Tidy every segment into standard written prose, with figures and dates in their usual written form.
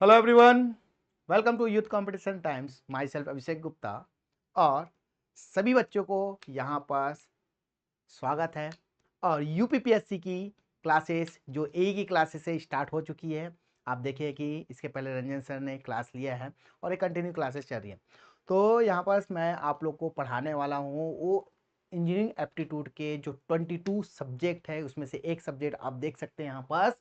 Hello everyone, welcome to Youth Competition Times. माई सेल्फ अभिषेक गुप्ता और सभी बच्चों को यहाँ पर स्वागत है। और यूपीपीएससी की क्लासेस जो की क्लासेस से स्टार्ट हो चुकी है। आप देखिए कि इसके पहले रंजन सर ने क्लास लिया है और एक कंटिन्यू क्लासेस चल रही है। तो यहाँ पर मैं आप लोग को पढ़ाने वाला हूँ वो इंजीनियरिंग एप्टीट्यूड के जो 22 सब्जेक्ट है उसमें से एक सब्जेक्ट आप देख सकते हैं यहाँ पर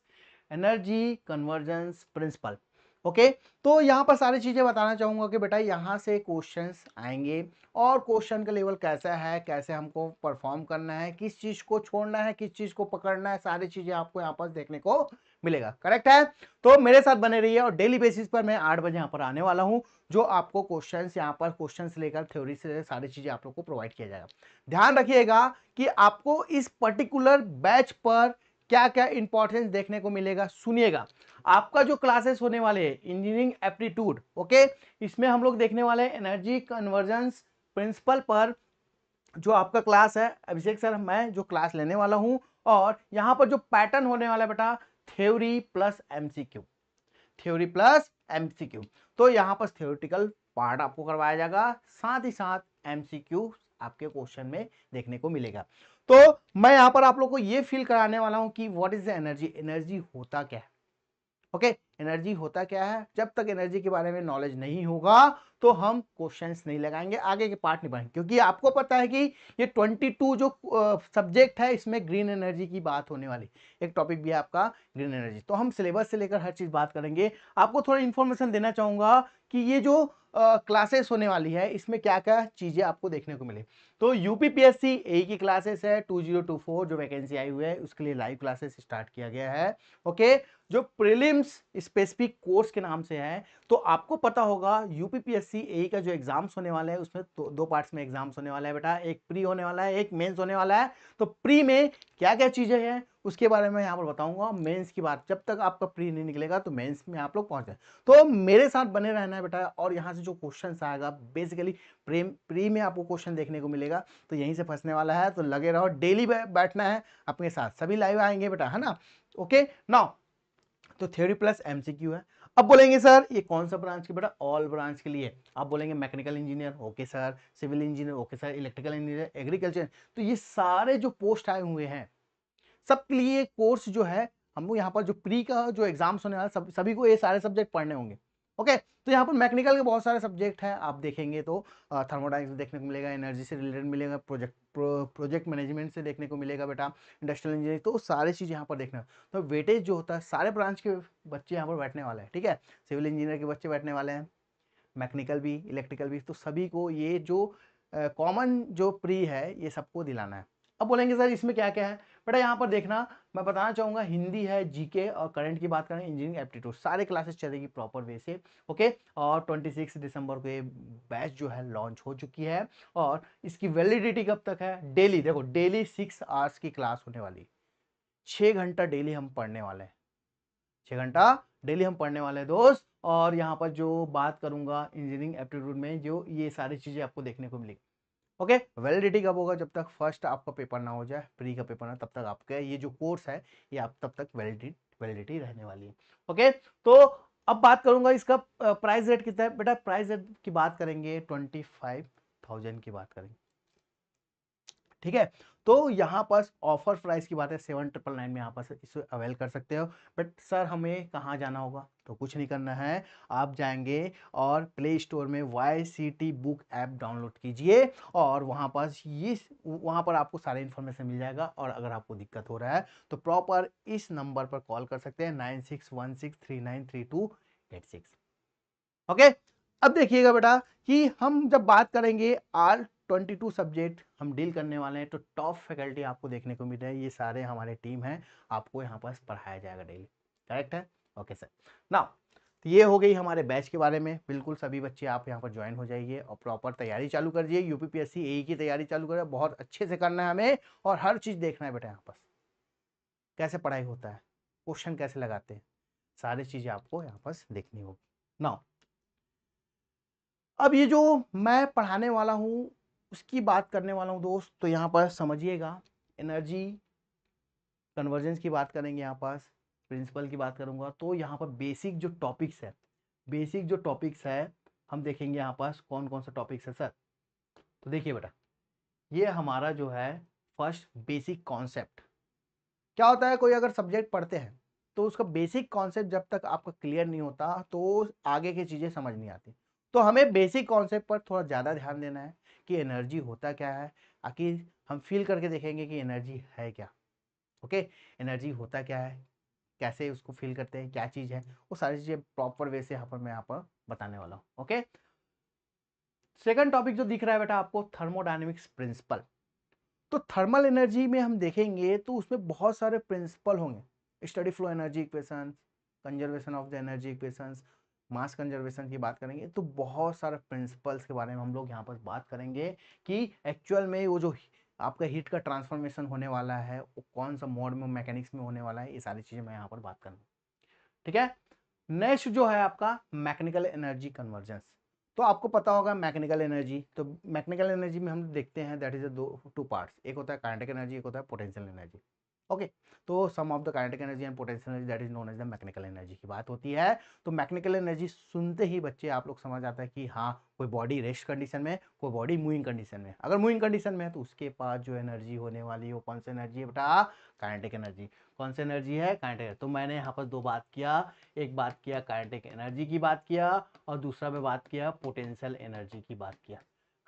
एनर्जी कन्वर्जेंस प्रिंसिपल। ओके, तो यहाँ पर सारी चीजें बताना चाहूंगा कि बेटा यहाँ से क्वेश्चंस आएंगे और क्वेश्चन का लेवल कैसा है, कैसे हमको परफॉर्म करना है, किस चीज को छोड़ना है, किस चीज को पकड़ना है, सारी चीजें आपको यहाँ पर देखने को मिलेगा। करेक्ट है? तो मेरे साथ बने रहिए और डेली बेसिस पर मैं 8 बजे यहाँ पर आने वाला हूँ, जो आपको क्वेश्चंस यहाँ पर क्वेश्चंस लेकर थ्योरी से सारी चीजें आप लोग को प्रोवाइड किया जाएगा। ध्यान रखिएगा कि आपको इस पर्टिकुलर बैच पर क्या क्या इंपॉर्टेंस देखने को मिलेगा। सुनिएगा, आपका जो क्लासेस होने वाले हैं इंजीनियरिंग एप्टीट्यूड, ओके, इसमें हम लोग देखने वाले हैं एनर्जी कन्वर्जेंस प्रिंसिपल पर जो आपका क्लास है। अभिषेक सर मैं जो क्लास लेने वाला हूं और यहां पर जो पैटर्न होने वाला है बेटा theory plus MCQ, theory plus MCQ. तो यहां पर थ्योरेटिकल पार्ट आपको करवाया जाएगा, साथ ही साथ एमसीक्यू आपके क्वेश्चन में देखने को मिलेगा। तो मैं यहां पर आप लोग को यह फील कराने वाला हूं कि what is the energy, energy होता क्या है। ओके, एनर्जी होता क्या है, जब तक एनर्जी के बारे में नॉलेज नहीं होगा तो हम क्वेश्चंस नहीं लगाएंगे, आगे के पार्ट नहीं पढ़ेंगे, क्योंकि आपको पता है कि ये 22 जो सब्जेक्ट है इसमें ग्रीन एनर्जी की बात होने वाली। एक टॉपिक भी है आपका ग्रीन एनर्जी, तो हम सिलेबस से लेकर हर चीज बात करेंगे। आपको थोड़ा इंफॉर्मेशन देना चाहूंगा कि ये जो क्लासेस होने वाली है इसमें क्या क्या चीजें आपको देखने को मिले। तो यूपीपीएससी ए की क्लासेस है 2024 जो वैकेंसी आई हुई है उसके लिए लाइव क्लासेस स्टार्ट किया गया है। ओके, जो प्रीलिम्स स्पेसिफिक कोर्स के नाम से है, तो आपको पता होगा यूपीपीएससी ए का जो एग्जाम्स होने वाले हैं उसमें दो पार्ट्स में एग्जाम्स होने वाला है बेटा, एक प्री होने वाला है, एक मेंस होने वाला है। तो प्री में क्या क्या चीजें हैं उसके बारे में यहाँ पर बताऊंगा। मेंस की बात, जब तक आपका प्री नहीं निकलेगा तो मेंस में आप लोग पहुंचे, तो मेरे साथ बने रहना है बेटा। और यहाँ से जो क्वेश्चन आएगा बेसिकली प्री में आपको क्वेश्चन देखने को मिलेगा, तो यहीं से फंसने वाला है, तो लगे रहो, डेली बैठना है अपने साथ, सभी लाइव आएंगे बेटा, है ना। ओके नाउ, तो थ्योरी प्लस एमसीक्यू है। अब बोलेंगे सर ये कौन सा ब्रांच के, बेटा ऑल ब्रांच के लिए। आप बोलेंगे mechanical engineer, okay sir, civil engineer, okay sir, electrical engineer, agriculture, तो ये सारे जो पोस्ट आए हुए हैं सबके लिए कोर्स जो है, हमको यहाँ पर जो प्री का जो एग्जाम्स होने वाला सभी को ये सारे सब्जेक्ट पढ़ने होंगे। ओके, तो यहाँ पर मैकेनिकल के बहुत सारे सब्जेक्ट हैं, आप देखेंगे तो थर्मोडाइनमिक्स देखने को मिलेगा, एनर्जी से रिलेटेड मिलेगा, प्रोजेक्ट मैनेजमेंट से देखने को मिलेगा बेटा, इंडस्ट्रियल इंजीनियरिंग, तो सारी चीज़ यहाँ पर देखना। तो वेटेज जो होता है सारे ब्रांच के बच्चे यहाँ पर बैठने वाले हैं, ठीक है, सिविल इंजीनियर के बच्चे बैठने वाले हैं, मैकेनिकल भी, इलेक्ट्रिकल भी, तो सभी को ये जो कॉमन जो प्री है ये सबको दिलाना है। अब बोलेंगे सर इसमें क्या क्या है, बेटा यहाँ पर देखना, मैं बताना चाहूंगा हिंदी है, जीके और करंट की बात करें, इंजीनियरिंग एप्टीट्यूड, सारे क्लासेस चलेगी प्रॉपर वे से। ओके, और 26 दिसंबर को ये बैच जो है लॉन्च हो चुकी है और इसकी वैलिडिटी कब तक है। डेली देखो, डेली 6 आवर्स की क्लास होने वाली, 6 घंटा डेली हम पढ़ने वाले हैं, 6 घंटा डेली हम पढ़ने वाले हैं दोस्त। और यहाँ पर जो बात करूंगा इंजीनियरिंग एप्टीट्यूड में जो ये सारी चीजें आपको देखने को मिलेगी। ओके, वैलिडिटी कब होगा, जब तक फर्स्ट आपका पेपर ना हो जाए, प्री का पेपर ना, तब तक आपका ये जो कोर्स है ये आप तब तक वैलिडिटी रहने वाली है। ओके, तो अब बात करूंगा इसका प्राइस रेट कितना है। बेटा प्राइस रेट की बात करेंगे 25,000 की बात करेंगे, ठीक है। तो यहाँ पर ऑफर प्राइस की बात है 7,999 में यहाँ पर इसे अवेल कर सकते हो। बट सर हमें कहाँ जाना होगा, तो कुछ नहीं करना है, आप जाएंगे और प्ले स्टोर में YCT बुक ऐप डाउनलोड कीजिए और वहाँ पर आपको सारे इन्फॉर्मेशन मिल जाएगा। और अगर आपको दिक्कत हो रहा है तो प्रॉपर इस नंबर पर कॉल कर सकते हैं 9616393286। ओके, अब देखिएगा बेटा कि हम जब बात करेंगे R22 सब्जेक्ट हम डील करने वाले हैं, तो टॉप फैकल्टी आपको देखने को मिल रहा है, ये सारे हमारे टीम है, आपको यहाँ पर पढ़ाया जाएगा डेली। करेक्ट है? ओके सर, नाउ तो ये हो गई हमारे बैच के बारे में। बिल्कुल सभी बच्चे आप यहाँ पर ज्वाइन हो जाइए और प्रॉपर तैयारी चालू कर दिए, यूपीपीएससी ए की तैयारी चालू करें, बहुत अच्छे से करना है हमें और हर चीज देखना है बेटा, यहाँ पर कैसे पढ़ाई होता है, क्वेश्चन कैसे लगाते हैं, सारी चीजें आपको यहाँ पर देखनी होगी। नाउ अब ये जो मैं पढ़ाने वाला हूं उसकी बात करने वाला हूं दोस्त, तो यहां पर समझिएगा एनर्जी कन्वर्जेंस की बात करेंगे, यहाँ पास प्रिंसिपल की बात करूंगा, तो यहाँ पर बेसिक जो टॉपिक्स है बेसिक जो टॉपिक्स है हम देखेंगे यहाँ पास कौन कौन सा टॉपिक्स है सर। तो देखिए बेटा, ये हमारा जो है फर्स्ट बेसिक कॉन्सेप्ट। क्या होता है, कोई अगर सब्जेक्ट पढ़ते हैं तो उसका बेसिक कॉन्सेप्ट जब तक आपका क्लियर नहीं होता तो आगे की चीजें समझ नहीं आती। तो हमें बेसिक कॉन्सेप्ट पर थोड़ा ज्यादा ध्यान देना है कि एनर्जी होता क्या है, आखिर हम फील करके देखेंगे कि एनर्जी है क्या। ओके, एनर्जी होता क्या है, कैसे उसको फील करते हैं, क्या चीज है, वो सारी चीजें प्रॉपर वे से मैं यहाँ पर बताने वाला हूँ। ओके, सेकंड टॉपिक जो दिख रहा है बेटा आपको, थर्मोडायनेमिक्स प्रिंसिपल। तो थर्मल एनर्जी में हम देखेंगे तो उसमें बहुत सारे प्रिंसिपल होंगे। Steady flow energy equations, conservation of the energy equations, mass conservation की बात करेंगे। तो बहुत सारे प्रिंसिपल्स के बारे में हम लोग यहाँ पर बात करेंगे कि एक्चुअल में वो जो आपका हीट का ट्रांसफॉर्मेशन होने वाला है वो कौन सा मोड में, मैकेनिक्स में होने वाला है, ये सारी चीजें मैं यहाँ पर बात करूंगा। ठीक है, नेक्स्ट जो है आपका मैकेनिकल एनर्जी कन्वर्जेंस। तो आपको पता होगा मैकेनिकल एनर्जी, तो मैकेनिकल एनर्जी में हम देखते हैं दैट इज दो टू पार्ट्स, एक होता है काइनेटिक एनर्जी, एक होता है पोटेंशियल एनर्जी। ओके, तो sum of the kinetic energy and potential energy that is known as the mechanical energy की बात होती है। तो मैकेनिकल एनर्जी सुनते ही बच्चे आप लोग समझ आता है कि हाँ, कोई बॉडी रेस्ट कंडीशन में, कोई बॉडी मूविंग कंडीशन में। अगर मूविंग कंडीशन में है तो उसके पास जो एनर्जी होने वाली है वो कौन सी एनर्जी है बेटा, काइनेटिक एनर्जी। कौन सी एनर्जी है, काइनेटिक। तो मैंने यहाँ पर दो बात किया, एक बात किया काइनेटिक एनर्जी की बात किया और दूसरा में बात किया पोटेंशियल एनर्जी की बात किया।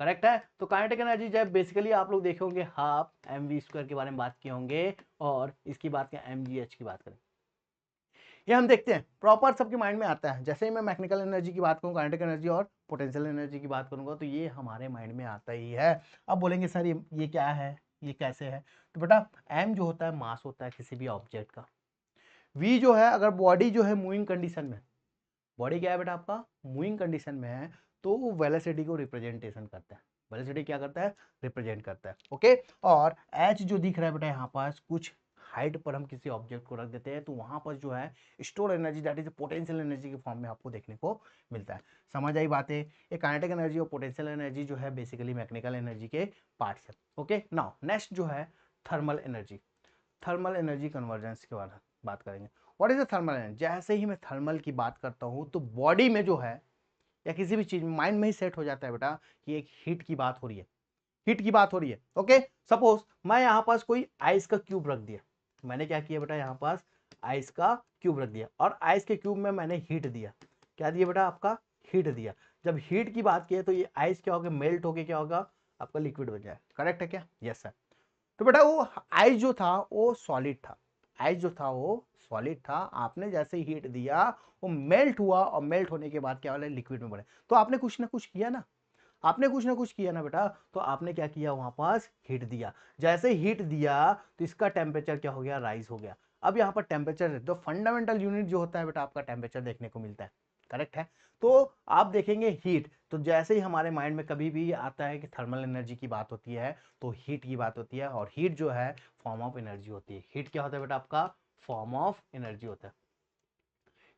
करेक्ट है। तो काइनेटिक एनर्जी जब बेसिकली आप लोग देखे होंगे हाफ एम वी स्क्वायर के बारे में बात किए होंगे और इसकी बात किया एम जी एच की बात करें। ये हम देखते हैं प्रॉपर सबके माइंड में आता है। जैसे ही मैं मैकेनिकल एनर्जी की बात करूँ, काइनेटिक एनर्जी और पोटेंशियल एनर्जी की बात करूंगा तो ये हमारे माइंड में आता ही है। अब बोलेंगे सर ये क्या है, ये कैसे है। तो बेटा एम जो होता है मास होता है किसी भी ऑब्जेक्ट का। वी जो है अगर बॉडी जो है मूविंग कंडीशन में, बॉडी क्या है बेटा आपका मूविंग कंडीशन में है, तो वो वेलोसिटी को रिप्रेजेंटेशन करता है। वेलोसिटी क्या करता है, रिप्रेजेंट करता है। ओके, और एच जो दिख रहा है बेटा यहाँ पास कुछ हाइट पर हम किसी ऑब्जेक्ट को रख देते हैं तो वहां पर जो है store energy that is potential energy के फॉर्म में आपको देखने को मिलता है। समझ आई बातें। ये काइनेटिक एनर्जी और पोटेंशियल एनर्जी जो है बेसिकली मैकेनिकल एनर्जी के पार्ट्स है। ओके, नाउ नेक्स्ट जो है thermal energy. Thermal energy convergence के बारे में बात करेंगे। What is the thermal energy. जैसे ही मैं थर्मल की बात करता हूं तो बॉडी में जो है या किसी भी चीज में माइंड में ही सेट हो जाता है बेटा कि एक हीट की बात हो रही है, हीट की बात हो रही है। ओके, सपोज मैं यहां पास कोई आइस का क्यूब रख दिया। मैंने क्या किया बेटा, यहां पास आइस का क्यूब रख दिया और आइस के क्यूब में मैंने हीट दिया। क्या दिया बेटा, आपका हीट दिया। जब हीट की बात की तो ये आइस क्या होगा, मेल्ट होके क्या होगा, आपका लिक्विड बन जाए। करेक्ट है क्या, यस सर। तो बेटा वो आइस जो था वो सॉलिड था, आइस जो था वो सॉलिड था। आपने जैसे हीट दिया वो मेल्ट हुआ और मेल्ट होने के बाद क्या वाला लिक्विड में बढ़े। तो आपने कुछ ना कुछ किया ना, आपने कुछ ना कुछ किया ना बेटा। तो आपने क्या किया, वहां पास हीट दिया। जैसे हीट दिया तो इसका टेम्परेचर क्या हो गया, राइज हो गया। अब यहाँ पर टेम्परेचर तो फंडामेंटल यूनिट जो होता है बेटा आपका टेम्परेचर देखने को मिलता है। करेक्ट है। तो आप देखेंगे हीट, तो जैसे ही हमारे माइंड में कभी भी आता है कि थर्मल एनर्जी की बात होती है तो हीट की बात होती है। और हीट जो है फॉर्म ऑफ एनर्जी होती है। हीट क्या होता है बेटा आपका, फॉर्म ऑफ एनर्जी होता है।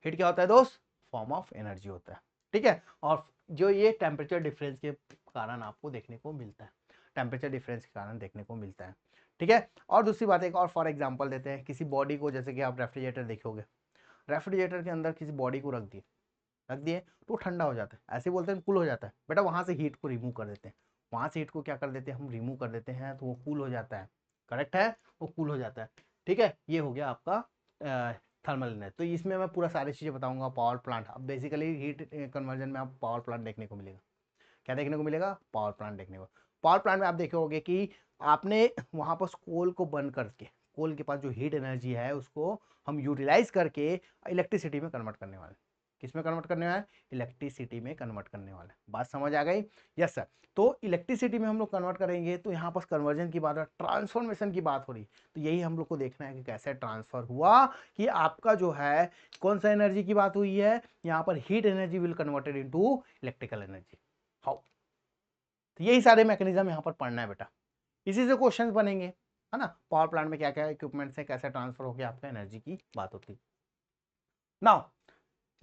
हीट क्या होता है दोस्त, फॉर्म ऑफ एनर्जी होता है। ठीक है, और जो ये टेम्परेचर डिफरेंस के कारण आपको देखने को मिलता है, टेम्परेचर डिफरेंस के कारण देखने को मिलता है। ठीक है, और दूसरी बात एक और फॉर एग्जांपल देते हैं, किसी बॉडी को, जैसे कि आप रेफ्रिजरेटर देखोगे, रेफ्रिजरेटर के अंदर किसी बॉडी को रख दिए तो ठंडा हो जाता है, ऐसे बोलते हैं कूल हो जाता है। बेटा वहां से हीट को रिमूव कर देते हैं, वहां से हीट को क्या कर देते हैं, हम रिमूव कर देते हैं तो वो कूल हो जाता है। करेक्ट है, वो कूल हो जाता है। ठीक है, ये हो गया आपका थर्मल एनर्जी। तो इसमें मैं पूरा सारी चीजें बताऊंगा। पावर प्लांट, अब बेसिकली हीट कन्वर्जन में आप पावर प्लांट देखने को मिलेगा। क्या देखने को मिलेगा, पावर प्लांट देखने को। पावर प्लांट में आप देखोगे कि आपने वहां पर कोल को बर्न करके, कोल के पास जो हीट एनर्जी है उसको हम यूटिलाइज करके इलेक्ट्रिसिटी में कन्वर्ट करने वाले। किस में कन्वर्ट करने वाले, इलेक्ट्रिसिटी में कन्वर्ट करने वाले। बात समझ आ गई, यस सर। तो इलेक्ट्रिसिटी में हम लोग कन्वर्ट करेंगे तो यहाँ पर कन्वर्जन की बात है, ट्रांसफॉर्मेशन की बात हो रही। तो यही हम लोग को देखना है कि कैसे ट्रांसफर हुआ, कि आपका जो है कौन सा एनर्जी की बात हुई है, यहाँ पर heat energy will converted into electrical energy. How, तो यही सारे मैकेनिज्म यहाँ पर पढ़ना है बेटा, इसी से क्वेश्चंस बनेंगे, है ना। पावर प्लांट में क्या क्या इक्विपमेंट्स है, कैसे ट्रांसफर होकर आपका एनर्जी की बात होती है। Now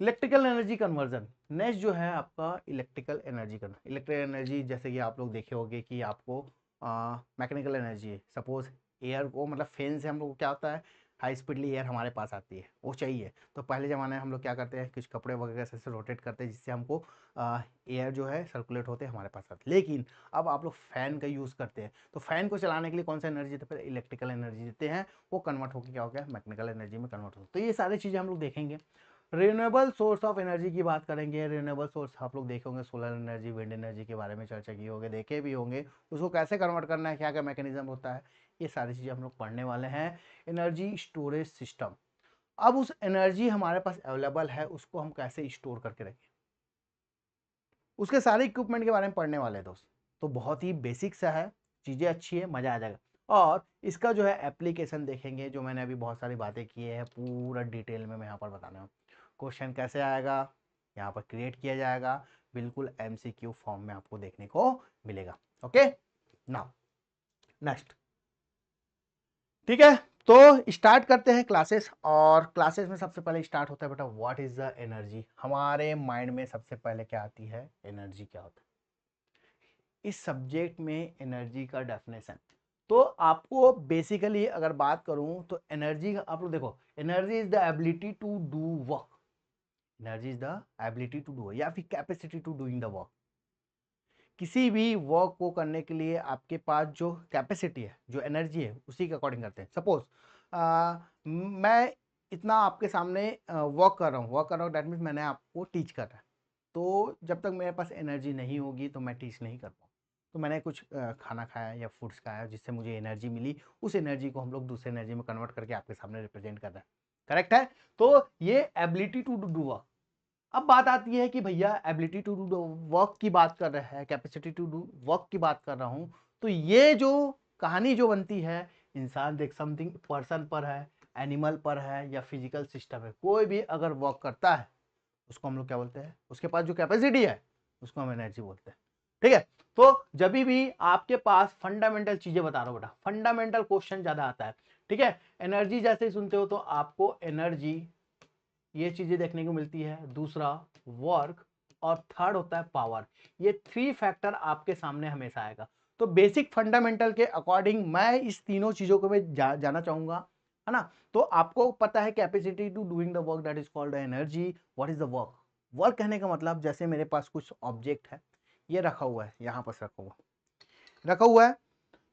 electrical energy conversion, next जो है आपका electrical energy conversion. Electrical energy जैसे कि आप लोग देखे होंगे कि आपको मैकेनिकल एनर्जी है। सपोज एयर को, मतलब फैन से हम लोग को क्या होता है, हाई स्पीडली एयर हमारे पास आती है, वो चाहिए। तो पहले ज़माने में हम लोग क्या करते हैं, कुछ कपड़े वगैरह से रोटेट करते हैं जिससे हमको एयर जो है सर्कुलेट होते हैं हमारे पास आते। लेकिन अब आप लोग फैन का यूज़ करते हैं, तो फैन को चलाने के लिए कौन सा एनर्जी देते हैं, इलेक्ट्रिकल एनर्जी देते हैं, वो कन्वर्ट होकर क्या हो गया, मैकेनिकल एनर्जी में कन्वर्ट हो। तो ये सारी चीज़ें हम लोग देखेंगे। रिन्यूएबल सोर्स ऑफ एनर्जी की बात करेंगे। रिन्यूएबल सोर्स आप लोग देखे होंगे, सोलर एनर्जी, विंड एनर्जी के बारे में चर्चा की होगी, देखे भी होंगे, उसको कैसे कन्वर्ट करना है, क्या क्या मैकेनिज्म होता है, ये सारी चीज़ें हम लोग पढ़ने वाले हैं। एनर्जी स्टोरेज सिस्टम, अब उस एनर्जी हमारे पास अवेलेबल है, उसको हम कैसे स्टोर करके रखें, उसके सारे इक्विपमेंट के बारे में पढ़ने वाले हैं दोस्त। तो बहुत ही बेसिक सा है, चीज़ें अच्छी है, मज़ा आ जाएगा। और इसका जो है एप्लीकेशन देखेंगे, जो मैंने अभी बहुत सारी बातें की है पूरा डिटेल में मैं यहाँ पर बताना हूँ। क्वेश्चन कैसे आएगा, यहाँ पर क्रिएट किया जाएगा, बिल्कुल एमसीक्यू फॉर्म में आपको देखने को मिलेगा। ओके, नाउ नेक्स्ट, ठीक है। तो स्टार्ट करते हैं क्लासेस, और क्लासेस में सबसे पहले स्टार्ट होता है बेटा व्हाट इज द एनर्जी। हमारे माइंड में सबसे पहले क्या आती है, एनर्जी क्या होता है। इस सब्जेक्ट में एनर्जी का डेफिनेशन, तो आपको बेसिकली अगर बात करूं तो एनर्जी आप लोग देखो, energy is the ability to do work, energy is the ability to do या फिर capacity to doing the work. किसी भी वर्क को करने के लिए आपके पास जो कैपेसिटी है, जो एनर्जी है, उसी के अकॉर्डिंग करते हैं। सपोज मैं इतना आपके सामने वर्क कर रहा हूँ, दैट मीन्स मैंने आपको टीच कर रहा है। तो जब तक मेरे पास एनर्जी नहीं होगी तो मैं टीच नहीं कर पाऊँ। तो मैंने कुछ खाना खाया या फूड्स खाया जिससे मुझे एनर्जी मिली, उस एनर्जी को हम लोग दूसरे एनर्जी में कन्वर्ट करके आपके सामने रिप्रेजेंट कर रहे हैं। करेक्ट है। तो ये एबिलिटी टू डू वर्क। अब बात आती है कि भैया एबिलिटी टू डू वर्क की बात कर रहे हैं, कैपेसिटी टू डू वर्क की बात कर रहा हूं, तो ये जो कहानी जो बनती है, इंसान देख समथिंग पर्सन पर है, एनिमल पर है, या फिजिकल सिस्टम है, कोई भी अगर वर्क करता है उसको हम लोग क्या बोलते हैं, उसके पास जो कैपेसिटी है उसको हम एनर्जी बोलते हैं। ठीक है। तो जब भी आपके पास फंडामेंटल चीजें बता रहा हूं बेटा, फंडामेंटल क्वेश्चन ज्यादा आता है। ठीक है। एनर्जी जैसे ही सुनते हो तो आपको एनर्जी, ये चीजें देखने को मिलती है। दूसरा वर्क, और थर्ड होता है पावर। ये थ्री फैक्टर आपके सामने हमेशा आएगा। तो बेसिक फंडामेंटल के अकॉर्डिंग मैं इस तीनों चीजों को मैं जाना चाहूंगा, है ना। तो आपको पता है capacity to doing the work that is called energy. What is the work, work कहने का मतलब जैसे मेरे पास कुछ ऑब्जेक्ट है, ये रखा हुआ है, यहाँ पर रखा हुआ है,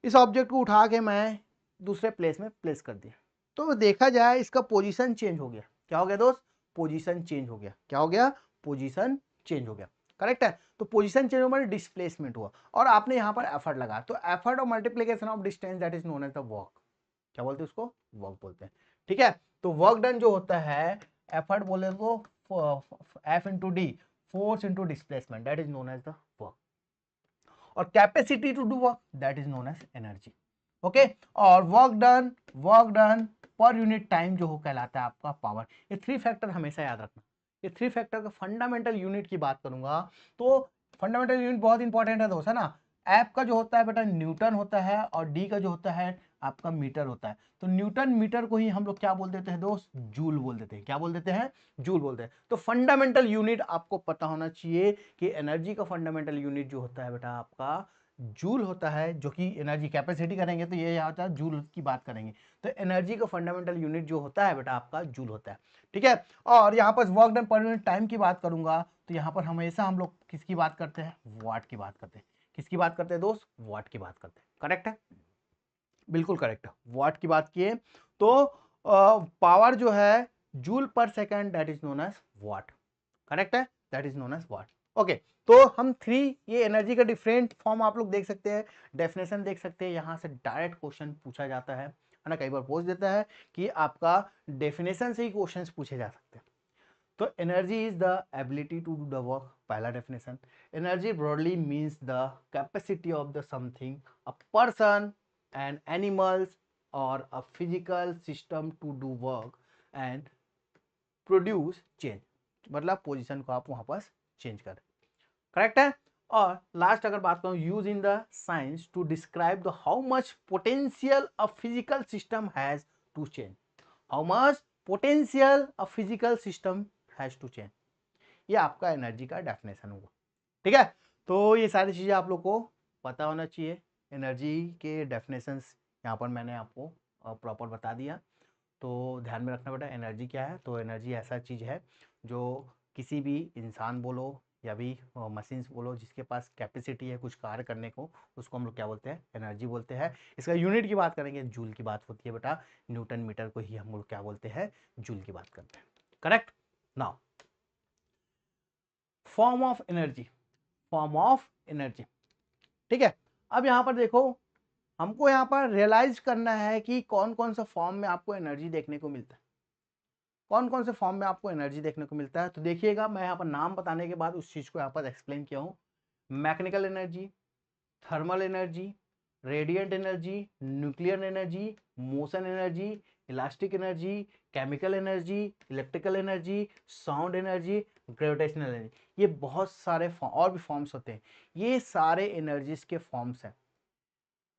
इस ऑब्जेक्ट को उठा के मैं दूसरे प्लेस में प्लेस कर दिया, तो देखा जाए इसका पोजीशन चेंज हो गया। क्या हो गया दोस्त, पोजीशन चेंज हो गया। क्या हो गया, पोजीशन चेंज हो गया। करेक्ट है। तो पोजीशन चेंज होने डिस्प्लेसमेंट हुआ, और आपने यहां पर एफर्ट लगाया, तो एफर्ट और multiplication of distance that is known as the work. क्या बोलते हैं उसको, वर्क बोलते हैं। ठीक है। तो वर्क डन जो होता है, एफर्ट बोले तो F into D, force into displacement, that is known as the work. और capacity to do work that is known as energy. Okay. और work done per unit time जो हो कहलाता है आपका पावर। ये थ्री फैक्टर हमेशा याद रखना। ये थ्री फैक्टर का फंडामेंटल यूनिट की बात करूंगा तो फंडामेंटल यूनिट बहुत इंपॉर्टेंट है दोस्त, है ना। एफ का जो होता है बेटा न्यूटन होता है, और डी का जो होता है आपका मीटर होता है। तो न्यूटन मीटर को ही हम लोग क्या बोल देते हैं दोस्त, जूल बोल देते हैं। क्या बोल देते हैं, जूल बोलते हैं। तो फंडामेंटल यूनिट आपको पता होना चाहिए कि एनर्जी का फंडामेंटल यूनिट जो होता है बेटा आपका जूल होता है, जो कि एनर्जी कैपेसिटी करेंगे तो ये होता है जूल की बात करेंगे। तो एनर्जी का फंडामेंटल यूनिट जो होता है बेटा आपका जूल होता है। ठीक है। और यहाँ पर work done per unit time की बात करूंगा तो यहाँ पर हमेशा हम लोग किसकी बात करते हैं, वाट की बात करते हैं। किसकी बात करते हैं दोस्त, वाट की बात करते हैं। करेक्ट है, बिल्कुल करेक्ट है, वाट की बात किए तो पावर जो है joule per second that is known as watt. Correct है, that is known as watt. Okay. तो हम थ्री, ये एनर्जी का डिफरेंट फॉर्म आप लोग देख सकते हैं, डेफिनेशन देख सकते हैं, यहां से डायरेक्ट क्वेश्चन पूछा जाता है ना। कई बार पूछ देता है कि आपका डेफिनेशन से ही क्वेश्चंस पूछे जा सकते हैं। तो energy is the ability to do the work, पहला definition. Energy broadly means the capacity of the something, a person, and animals, और a physical system to do work and produce change, मतलब position को आप वहां पर change करें। Correct है। और लास्ट अगर बात करूं, use in the science to describe the how much potential a physical system has to change, how much potential a physical system has to change. ये आपका एनर्जी का डेफिनेशन होगा। ठीक है। तो ये सारी चीजें आप लोग को पता होना चाहिए। एनर्जी के डेफिनेशंस यहाँ पर मैंने आपको प्रॉपर बता दिया। तो ध्यान में रखना बेटा एनर्जी क्या है। तो एनर्जी ऐसा चीज़ है जो किसी भी इंसान बोलो या भी मशीन्स बोलो जिसके पास कैपेसिटी है कुछ कार्य करने को, उसको हम लोग क्या बोलते हैं, एनर्जी बोलते हैं। इसका यूनिट की बात करेंगे जूल की बात होती है बेटा, न्यूटन मीटर को ही हम लोग क्या बोलते हैं, जूल की बात करते हैं। Correct. Now form of energy, form of energy, ठीक है। अब यहां पर देखो हमको यहां पर रियलाइज करना है कि कौन कौन सा फॉर्म में आपको एनर्जी देखने को मिलता है, कौन कौन से फॉर्म में आपको एनर्जी देखने को मिलता है। तो देखिएगा मैं यहाँ पर नाम बताने के बाद उस चीज को यहाँ पर एक्सप्लेन किया हूँ। Mechanical energy, thermal energy, radiant energy, nuclear energy, motion energy, elastic energy, chemical energy, electrical energy, sound energy, gravitational energy. ये बहुत सारे और भी फॉर्म्स होते हैं। ये सारे एनर्जीज के फॉर्म्स हैं।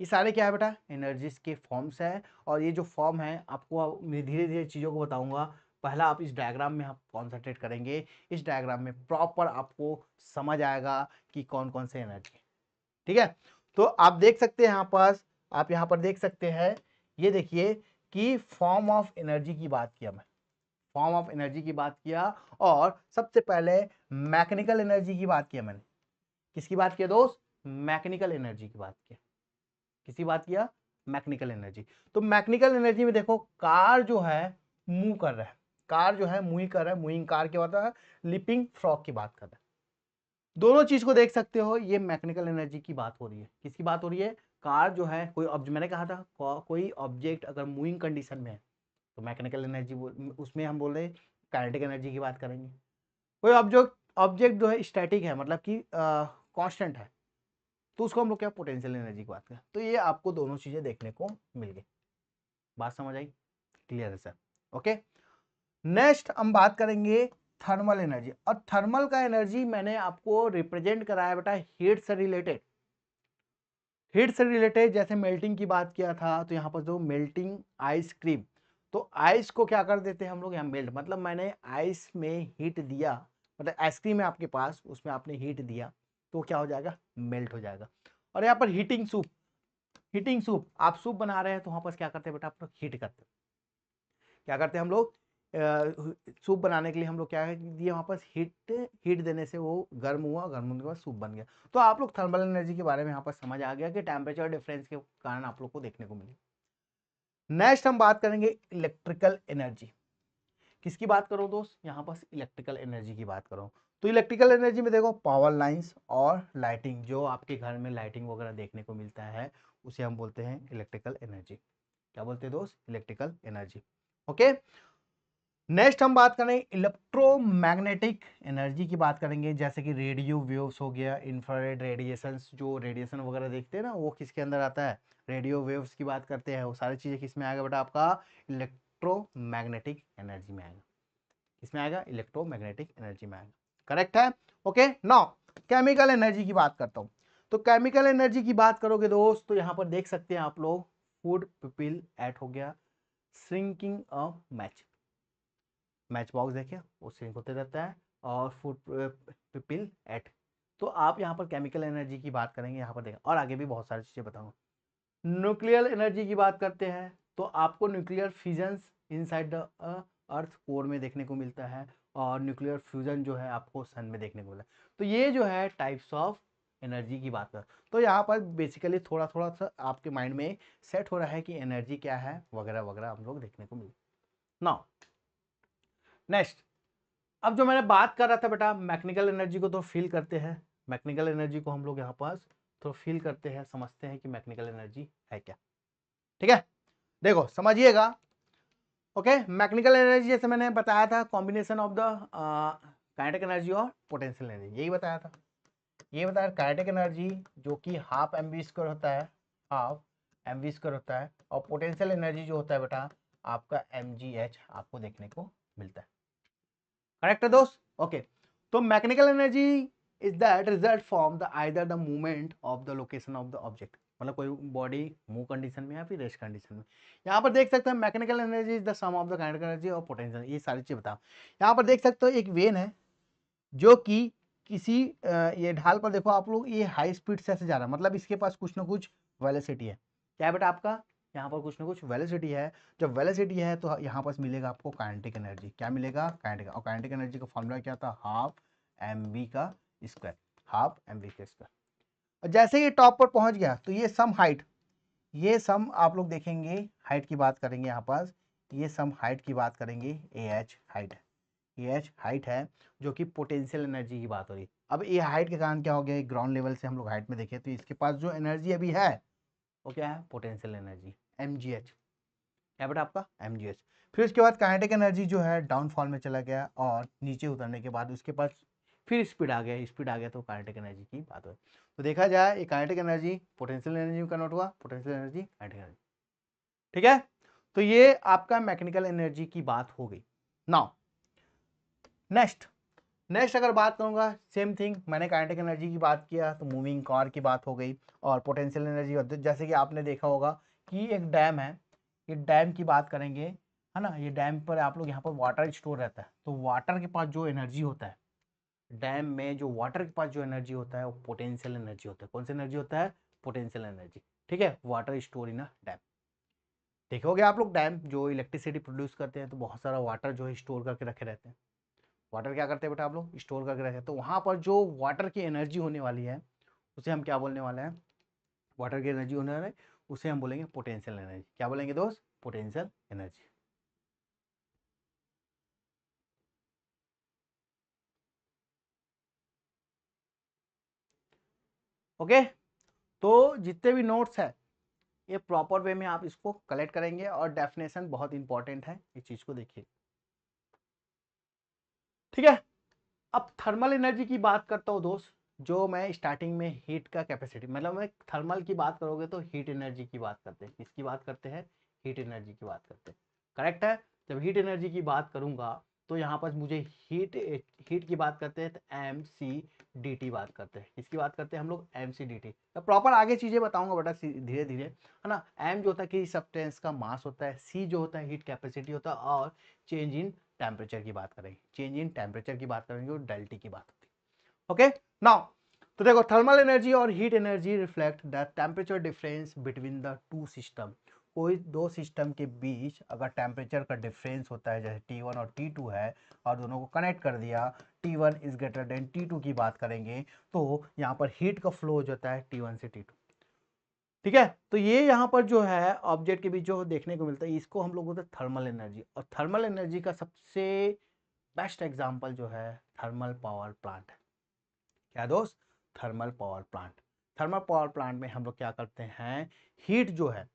ये सारे क्या है बेटा, एनर्जीज के फॉर्म्स है। और ये जो फॉर्म है आपको धीरे धीरे चीज़ों को बताऊंगा। पहला आप इस डायग्राम में आप कॉन्सेंट्रेट करेंगे। इस डायग्राम में प्रॉपर आपको समझ आएगा कि कौन कौन से एनर्जी, ठीक है। तो आप देख सकते हैं यहाँ पर, आप यहाँ पर देख सकते हैं, ये देखिए कि फॉर्म ऑफ एनर्जी की बात किया मैं, फॉर्म ऑफ एनर्जी की बात किया। और सबसे पहले मैकेनिकल एनर्जी की बात किया मैंने। किसकी बात किया दोस्त, मैकेनिकल एनर्जी की बात किया। किसी बात किया, मैकेनिकल एनर्जी। तो मैकेनिकल एनर्जी में देखो कार जो है मूव कर रहा है, कार जो है मूव कर रहा है, मूविंग कार की बात है, लिपिंग फ्रॉग की बात कर रहा है। दोनों चीज को देख सकते हो, ये मैकेनिकल एनर्जी की बात हो रही है। किसकी बात हो रही है, कार जो है कोई मैंने कहा था कोई ऑब्जेक्ट अगर मूविंग कंडीशन में है तो मैकेनिकल एनर्जी उसमें हम बोल रहे हैं काइनेटिक एनर्जी की बात करेंगे। कोई ऑब्जेक्ट ऑब्जेक्ट जो है स्टैटिक है मतलब कि कांस्टेंट है तो उसको हम लोग क्या पोटेंशियल एनर्जी की बात करें। तो ये आपको दोनों चीजें देखने को मिल गई। बात समझ आई, क्लियर है सर। ओके, नेक्स्ट हम बात करेंगे थर्मल एनर्जी। और थर्मल का एनर्जी मैंने आपको रिप्रेजेंट कराया बेटा हीट से रिलेटेड। हीट से रिलेटेड जैसे मेल्टिंग की बात किया था तो यहाँ पर जो मेल्टिंग आइसक्रीम, तो आइस को क्या कर देते हैं हम लोग यहाँ मेल्ट, मतलब मैंने आइस में हीट दिया, मतलब आइसक्रीम है आपके पास उसमें आपने हीट दिया तो क्या हो जाएगा, मेल्ट हो जाएगा। और यहाँ पर हीटिंग सूप, हीटिंग सूप, आप सूप बना रहे हैं तो वहां पर क्या करते हैं बेटा, आप लोग हीट करते हैं। क्या करते हैं हम लोग, सूप बनाने के लिए हम लोग क्या दिए वहां पर हीट, हीट देने से वो गर्म हुआ, गर्म होने के बाद सूप बन गया। तो आप लोग थर्मल एनर्जी के बारे में यहाँ पर समझ आ गया कि टेम्परेचर डिफरेंस के कारण आप लोग को देखने को मिली। नेक्स्ट हम बात करेंगे इलेक्ट्रिकल एनर्जी। किसकी बात करो दोस्त, यहाँ पर इलेक्ट्रिकल एनर्जी की बात करो। तो इलेक्ट्रिकल एनर्जी में देखो पावर लाइंस और लाइटिंग, जो आपके घर में लाइटिंग वगैरह देखने को मिलता है उसे हम बोलते हैं इलेक्ट्रिकल एनर्जी। क्या बोलते हैं दोस्त, इलेक्ट्रिकल एनर्जी। ओके, नेक्स्ट हम बात करें इलेक्ट्रोमैग्नेटिक एनर्जी की बात करेंगे, जैसे कि रेडियो वेव्स हो गया, इंफ्रारेड रेडिएशंस, जो रेडिएशन वगैरह देखते हैं ना वो किसके अंदर आता है, रेडियो वेव्स की बात करते हैं। वो सारी चीजें किस में आएगा बेटा, आपका इलेक्ट्रोमैग्नेटिक एनर्जी में आएगा। किसमें आएगा, इलेक्ट्रोमैग्नेटिक एनर्जी में आएगा। करेक्ट है। ओके, नाउ केमिकल एनर्जी की बात करता हूं। तो केमिकल एनर्जी की बात करोगे दोस्त तो यहां पर देख सकते हैं आप लोग, फूड पिपिल एट हो गया, shrinking a match, match box देखिए वो श्रिंक होते रहता है, और फूड पिपिल एट। तो आप यहाँ पर केमिकल एनर्जी की बात करेंगे, यहाँ पर देखें और आगे भी बहुत सारी चीजें बताऊंगा। न्यूक्लियर एनर्जी की बात करते हैं तो आपको nuclear fissions inside the earth core में देखने को मिलता है, और न्यूक्लियर फ्यूजन जो है आपको सन में देखने को मिलता है। तो ये जो है टाइप्स ऑफ एनर्जी की बात कर, तो यहाँ पर बेसिकली थोड़ा थोड़ा सा आपके माइंड में सेट हो रहा है कि एनर्जी क्या है वगैरह वगैरह हम लोग देखने को मिले। नाउ नेक्स्ट, अब जो मैंने बात कर रहा था बेटा मैकेनिकल एनर्जी को तो फील करते हैं, मैकेनिकल एनर्जी को हम लोग यहाँ पास तो फील करते हैं, समझते हैं कि मैकेनिकल एनर्जी है क्या। ठीक है, देखो समझिएगा। ओके, मैकेनिकल एनर्जी जैसे मैंने बताया था combination of the kinetic energy और पोटेंशियल एनर्जी, यही बताया था। ये बताया काइनेटिक एनर्जी जो कि हाफ एम वी स्क्वायर होता है, हाफ एम वी स्क्वायर होता है, और पोटेंशियल एनर्जी जो होता है बेटा आपका एम जी एच आपको देखने को मिलता है। करेक्ट है दोस्त। ओके, तो mechanical energy is that result from the either the movement of the location of the object, मतलब कोई बॉडी मूव कंडीशन में या फिर रेस्ट कंडीशन में। यहाँ पर देख सकते हैं mechanical energy is the sum of the kinetic energy और पोटेंशियल, ये सारी चीज बताओ। यहाँ पर देख सकते हो एक वेन है जो कि किसी ये ढाल पर देखो आप लोग, ये हाई स्पीड से ऐसे जा रहा है, मतलब इसके पास कुछ ना कुछ वेलोसिटी है। क्या है बेटा आपका, यहाँ पर कुछ ना कुछ वेलोसिटी है। जब वेलोसिटी है तो यहाँ पर मिलेगा आपको काइनेटिक एनर्जी। क्या मिलेगा? काइनेटिक। और काइनेटिक एनर्जी का फॉर्मूला क्या था? हाफ एम वी का स्क्वायर, हाफ एम वी का स्क्वायर। और जैसे ये टॉप पर पहुंच गया तो ये सम हाइट, ये सम आप लोग देखेंगे, हाइट की बात करेंगे यहाँ पर, ये सम हाइट की बात करेंगे, ए एच हाइट है, ए एच हाइट है, जो कि पोटेंशियल एनर्जी की बात हो रही है। अब ये हाइट के कारण क्या हो गया, ग्राउंड लेवल से हम लोग हाइट में देखें तो इसके पास जो एनर्जी अभी है वो क्या है? Potential energy, M G H. क्या बेटा आपका? M G H. फिर उसके बाद काइनेटिक एनर्जी जो है डाउनफॉल में चला गया, और नीचे उतरने के बाद उसके पास फिर स्पीड आ गया, स्पीड आ गया तो काइनेटिक एनर्जी की बात हो। तो देखा जाए ये काइनेटिक एनर्जी पोटेंशियल एनर्जी में कन्वर्ट हुआ, पोटेंशियल एनर्जी काइनेटिक एनर्जी। ठीक है, तो ये आपका मैकेनिकल एनर्जी की बात हो गई। नाउ नेक्स्ट, नेक्स्ट अगर बात करूंगा, सेम थिंग, मैंने काइनेटिक एनर्जी की बात किया तो मूविंग कार की बात हो गई, और पोटेंशियल एनर्जी जैसे कि आपने देखा होगा कि एक डैम है, ये डैम की बात करेंगे, है ना। ये डैम पर आप लोग यहाँ पर वाटर स्टोर रहता है, तो वाटर के पास जो एनर्जी होता है, डैम में जो वाटर के पास जो एनर्जी होता है वो पोटेंशियल एनर्जी होता है। कौन सी एनर्जी होता है? Potential energy. ठीक है, water store in a dam. देखोगे आप लोग डैम जो इलेक्ट्रिसिटी प्रोड्यूस करते हैं तो बहुत सारा वाटर जो है स्टोर करके रखे रहते हैं। वाटर क्या करते हैं बेटा आप लोग? स्टोर करके रखे हैं। तो वहां पर जो वाटर की एनर्जी होने वाली है उसे हम क्या बोलने वाले हैं? वाटर की एनर्जी होने वाले उसे हम बोलेंगे पोटेंशियल एनर्जी। क्या बोलेंगे दोस्त? Potential energy. ओके, तो जितने भी नोट्स है ये प्रॉपर वे में आप इसको कलेक्ट करेंगे, और डेफिनेशन बहुत इंपॉर्टेंट है, इस चीज को देखिए। ठीक है, अब थर्मल एनर्जी की बात करता हूँ दोस्त। जो मैं स्टार्टिंग में हीट का कैपेसिटी, मतलब मैं थर्मल की बात करोगे तो हीट एनर्जी की बात करते हैं। किसकी बात करते हैं? हीट एनर्जी की बात करते हैं। करेक्ट है। जब हीट एनर्जी की बात करूंगा तो यहाँ पर मुझे हीट हीट की बात करते हैं तो एम सी डी टी बात करते हैं। किसकी बात करते हैं हम लोग? M C D T. तो प्रॉपर आगे चीजें बताऊंगा बेटा धीरे धीरे, है ना। एम जो होता है कि सब्सटेंस का मास होता है, सी जो होता है हीट कैपेसिटी होता है, और चेंज इन टेम्परेचर की बात करेंगे, चेंज इन टेम्परेचर की बात करेंगे, और डेल्टी की बात होती है। ओके, नाउ तो देखो, थर्मल एनर्जी और heat energy reflect the temperature difference between the two system. कोई दो सिस्टम के बीच अगर टेम्परेचर का डिफरेंस होता है, जैसे T1 और T2 है, और दोनों को कनेक्ट कर दिया, T1 is greater than T2 की बात करेंगे, तो यहाँ पर हीट का फ्लो हो जाता है T1 से T2। ठीक है, तो ये यहाँ पर जो है ऑब्जेक्ट के बीच जो देखने को मिलता है, इसको हम लोग बोलते हैं थर्मल एनर्जी। और थर्मल एनर्जी का सबसे बेस्ट एग्जांपल जो है थर्मल पावर प्लांट है। क्या दोस्त? Thermal power plant. Thermal power plant में हम लोग क्या करते हैं, हीट जो है,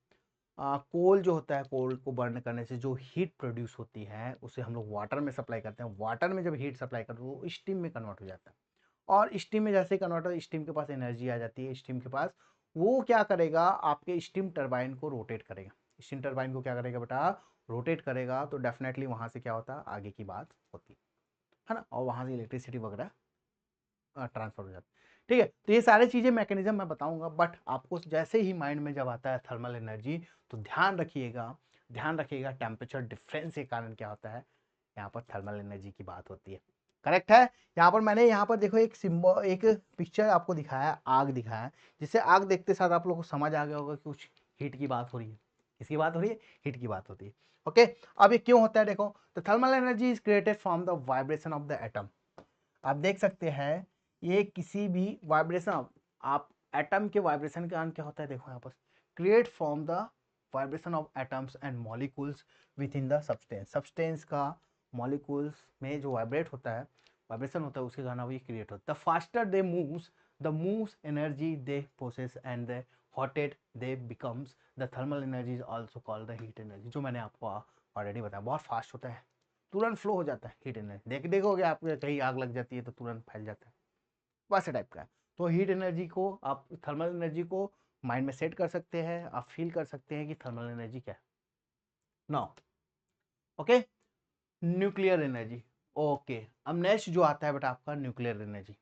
कोल जो होता है, कोल को बर्न करने से जो हीट प्रोड्यूस होती है उसे हम लोग वाटर में सप्लाई करते हैं। वाटर में जब हीट सप्लाई करते हैं वो स्टीम में कन्वर्ट हो जाता है, और स्टीम में जैसे कन्वर्ट हो, स्टीम के पास एनर्जी आ जाती है, स्टीम के पास वो क्या करेगा, आपके स्टीम टरबाइन को रोटेट करेगा। स्टीम टरबाइन को क्या करेगा बेटा? रोटेट करेगा, तो डेफिनेटली वहां से क्या होता है, आगे की बात होती है ना, और वहां से इलेक्ट्रिसिटी वगैरह ट्रांसफर हो जाता है। ठीक है, तो ये सारी चीजें मैकेनिज्म मैं बताऊंगा, बट आपको जैसे ही माइंड में जब आता है थर्मल एनर्जी, तो ध्यान रखिएगा, ध्यान रखिएगा टेम्परेचर डिफरेंस के कारण क्या होता है, यहाँ पर थर्मल एनर्जी की बात होती है। करेक्ट है। यहाँ पर मैंने यहाँ पर देखो एक सिंबल, एक पिक्चर आपको दिखाया, आग दिखाया, जिससे आग देखते साथ आप लोगों को समझ आ गया होगा कि कुछ हीट की बात हो रही है। किसकी बात हो रही है? हीट की बात होती है। ओके, अब ये क्यों होता है देखो, तो thermal energy is created from the vibration of the atom. आप देख सकते हैं ये किसी भी वाइब्रेशन, आप एटम के वाइब्रेशन के कारण क्या होता है, देखो यहाँ पर, create from the vibration of atoms and molecules with in the substance. Substance का मॉलिक्यूल्स में जो वाइब्रेट होता है, वाइब्रेशन होता है, उसके कारण वही क्रिएट होता है। The faster they moves, the moves energy they process and the hotter they becomes the thermal energy is also called the heat energy. जो मैंने आपको ऑलरेडी बताया, बहुत फास्ट होता है, तुरंत फ्लो हो जाता है हीट एनर्जी। देखोगे आप कहीं आग लग जाती है तो तुरंत फैल जाता है, वैसे टाइप का है। तो हीट एनर्जी को आप, थर्मल एनर्जी को माइंड में सेट कर सकते हैं, आप फील कर सकते हैं कि थर्मल एनर्जी क्या है। Now okay, nuclear energy. Okay, अब नेक्स्ट जो आता है बेटा आपका न्यूक्लियर एनर्जी।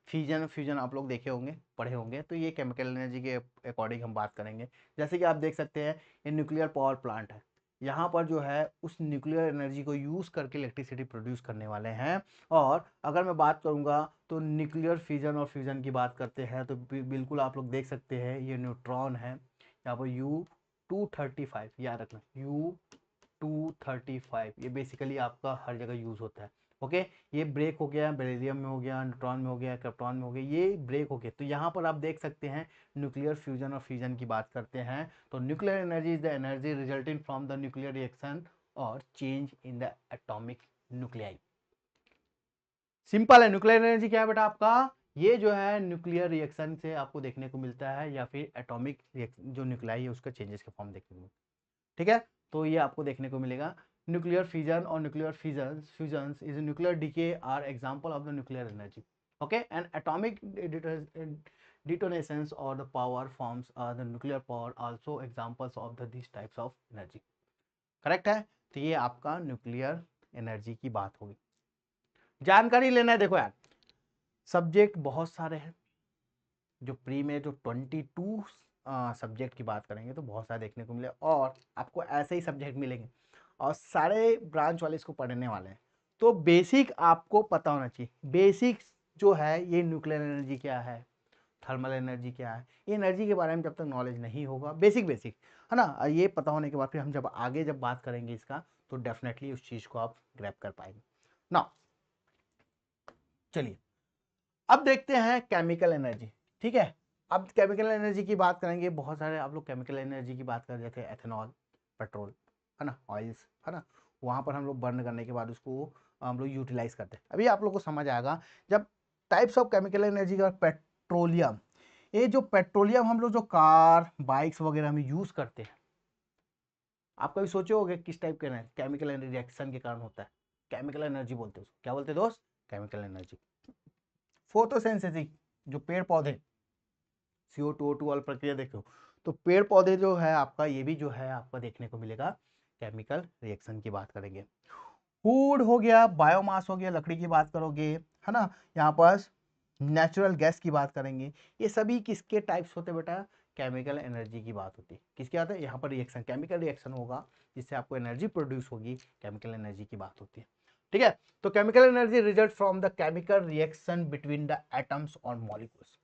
फ्यूजन, फ्यूजन आप लोग देखे होंगे, पढ़े होंगे, तो ये केमिकल एनर्जी के अकॉर्डिंग हम बात करेंगे। जैसे कि आप देख सकते हैं ये न्यूक्लियर पावर प्लांट है, यहाँ पर जो है उस न्यूक्लियर एनर्जी को यूज करके इलेक्ट्रिसिटी प्रोड्यूस करने वाले हैं। और अगर मैं बात करूंगा तो न्यूक्लियर फ्यूजन और फ्यूजन की बात करते हैं तो बिल्कुल आप लोग देख सकते हैं ये न्यूट्रॉन है, यहाँ पर यू U-235 याद रखना, U-235 ये बेसिकली आपका हर जगह यूज होता है। ओके, ये ब्रेक हो गया, बेरिलियम में हो गया, न्यूट्रॉन में हो गया, क्रिप्टॉन में हो गया, ये ब्रेक हो गया। तो यहाँ पर आप देख सकते हैं न्यूक्लियर फ्यूजन और फ्यूजन की बात करते हैं तो nuclear energy is the energy resulting from the nuclear reaction और change in the atomic nuclei. Simple है, न्यूक्लियर एनर्जी क्या है बेटा आपका, ये जो है न्यूक्लियर रिएक्शन से आपको देखने को मिलता है या फिर एटॉमिक रिएक्शन जो न्यूक्लियाई है उसका चेंजेस के फॉर्म देखने को मिलता है। ठीक है, तो ये आपको देखने को मिलेगा। न्यूक्लियर फिजन और nuclear fusion is nuclear decay are example of the nuclear energy. Okay, and atomic detonations or the power forms are the nuclear power also examples of these types of energy। Correct है, तो ये आपका nuclear energy की बात होगी। जानकारी लेना है, देखो यार सब्जेक्ट बहुत सारे हैं, जो प्री में जो 22 सब्जेक्ट की बात करेंगे तो बहुत सारे देखने को मिले और आपको ऐसे ही सब्जेक्ट मिलेंगे और सारे ब्रांच वाले इसको पढ़ने वाले हैं। तो बेसिक आपको पता होना चाहिए, बेसिक जो है ये न्यूक्लियर एनर्जी क्या है, थर्मल एनर्जी क्या है, ये एनर्जी के बारे में जब तक नॉलेज नहीं होगा बेसिक बेसिक है ना, ये पता होने के बाद फिर हम जब आगे जब बात करेंगे इसका तो डेफिनेटली उस चीज को आप ग्रैब कर पाएंगे ना। चलिए अब देखते हैं केमिकल एनर्जी। ठीक है, अब केमिकल एनर्जी की बात करेंगे, बहुत सारे आप लोग केमिकल एनर्जी की बात कर रहे थे, एथेनॉल, पेट्रोल है ना, ऑयल्स है ना, वहां पर हम लोग बर्न करने के बाद उसको हम लोग यूटिलाइज करते हैं। अभी आप लोग को समझ आएगा जब टाइप्स ऑफ केमिकल एनर्जी का, पेट्रोलियम, ये जो पेट्रोलियम हम लोग जो कार बाइक्स वगैरह में यूज करते हैं, आप कभी सोचे होगे किस टाइप के केमिकल रिएक्शन के कारण होता है, केमिकल एनर्जी बोलते हैं उसको, क्या बोलते हैं दोस्त, केमिकल एनर्जी। फोटोसिंथेसिस, जो पेड़ पौधे CO2 वाली प्रक्रिया देखो, तो पेड़ पौधे जो है आपका, ये भी जो है आपका देखने को मिलेगा केमिकल रिएक्शन की बात करेंगे। फूड हो गया, बायोमास हो गया, लकड़ी की बात करोगे है ना, यहाँ पर नेचुरल गैस की बात करेंगे, ये सभी किसके टाइप्स होते हैं बेटा, केमिकल एनर्जी की बात होती है। किसके आते हैं, यहाँ पर रिएक्शन, केमिकल रिएक्शन होगा जिससे आपको एनर्जी प्रोड्यूस होगी, केमिकल एनर्जी की बात होती है। ठीक है, तो chemical energy result from the chemical reaction between the atoms और मॉलिक्यूल्स।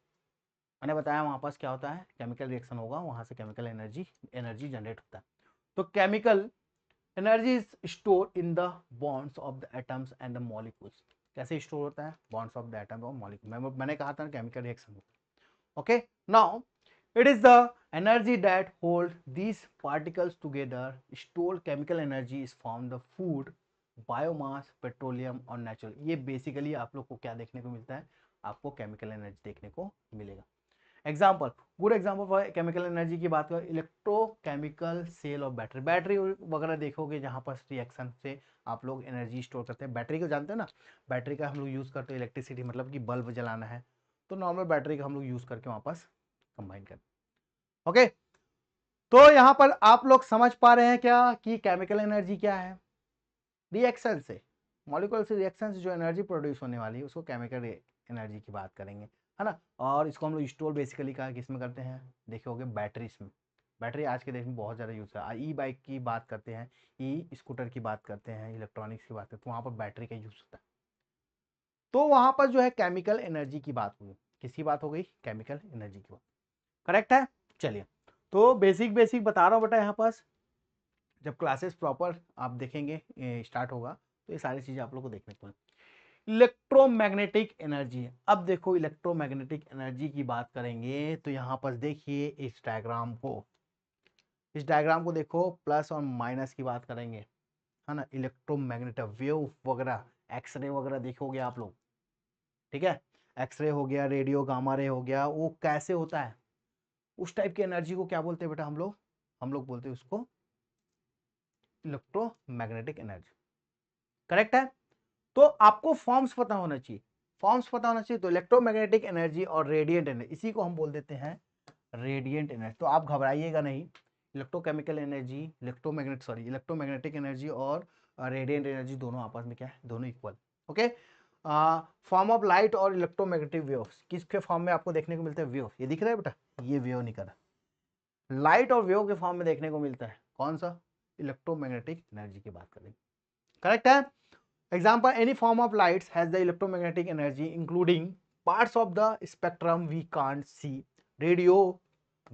मैंने बताया वहां पास क्या होता है, केमिकल रिएक्शन होगा, वहां से केमिकल एनर्जी जनरेट होता है। तो chemical energy is store in the bonds of the atoms and the molecules. कैसे स्टोर होता है, बॉन्ड्स ऑफ द एटम और मॉलिक्यूल, मैंने कहा था केमिकल रिएक्शन होता है। Okay, now it is the energy that hold these particles together। stored chemical energy is from the food, biomass, petroleum और natural। ये बेसिकली आप लोग को क्या देखने को मिलता है, आपको केमिकल एनर्जी देखने को मिलेगा। Example, good example for chemical energy की बात करें, electrochemical cell of battery, battery वगैरह देखोगे जहां पर रिएक्शन से आप लोग एनर्जी स्टोर करते हैं। बैटरी को जानते हैं ना, बैटरी का हम लोग यूज करते हैं इलेक्ट्रिसिटी, मतलब कि बल्ब जलाना है तो नॉर्मल बैटरी का हम लोग यूज करके वापस कंबाइन करते हैं। ओके, तो यहां पर आप लोग समझ पा रहे हैं क्या कि केमिकल एनर्जी क्या है, रिएक्शन से, मॉलिक्यूल से रिएक्शन से जो एनर्जी प्रोड्यूस होने वाली है उसको केमिकल एनर्जी की बात करेंगे है ना। और इसको हम लोग स्टोर बेसिकली कहा किस में करते हैं, देखोगे बैटरीज में। बैटरी आज के डेट में बहुत ज़्यादा यूज़ है, ई बाइक की बात करते हैं, ई स्कूटर की बात करते हैं, इलेक्ट्रॉनिक्स की बात करते हैं, तो वहाँ पर बैटरी का यूज़ होता है। तो वहाँ पर जो है केमिकल एनर्जी की बात होगी, किसकी बात हो गई, केमिकल एनर्जी की बात। करेक्ट है, चलिए तो बेसिक बेसिक बता रहा हूँ बेटा, यहाँ पास जब क्लासेस प्रॉपर आप देखेंगे स्टार्ट होगा तो ये सारी चीज़ें आप लोग को देखने को मिलेंगी। इलेक्ट्रोमैग्नेटिक एनर्जी, अब देखो इलेक्ट्रोमैग्नेटिक एनर्जी की बात करेंगे तो यहाँ पर देखिए इस डायग्राम को, इस डायग्राम को देखो, प्लस और माइनस की बात करेंगे है ना, इलेक्ट्रोमैग्नेटिक वेव वगैरह, एक्सरे वगैरह देखोगे आप लोग। ठीक है, एक्सरे हो गया, रेडियो गामा रे हो गया, वो कैसे होता है, उस टाइप की एनर्जी को क्या बोलते हैं बेटा, हम लोग बोलते हैं उसको इलेक्ट्रोमैग्नेटिक एनर्जी। करेक्ट है, तो आपको फॉर्म्स पता होना चाहिए, फॉर्म्स पता होना चाहिए। तो इलेक्ट्रोमैग्नेटिक एनर्जी और रेडिएंट एनर्जी, इसी को हम बोल देते हैं रेडिएंट एनर्जी। तो आप घबराइएगा नहीं, इलेक्ट्रोकेमिकल एनर्जी, इलेक्ट्रोमैग्नेटिक एनर्जी और रेडिएंट एनर्जी दोनों आपस में क्या है, दोनों equal. Okay, form of light और इलेक्ट्रोमैग्नेटिक वेव्स, किसके फॉर्म में आपको देखने को मिलते हैं, वेव, ये दिख रहा है बेटा, ये वेव नहीं कर रहा, लाइट और वेव के फॉर्म में देखने को मिलता है, कौन सा, इलेक्ट्रोमैग्नेटिक एनर्जी की बात करेंगे। करेक्ट है, example any form of lights has the electromagnetic energy including parts of the spectrum we can't see, radio,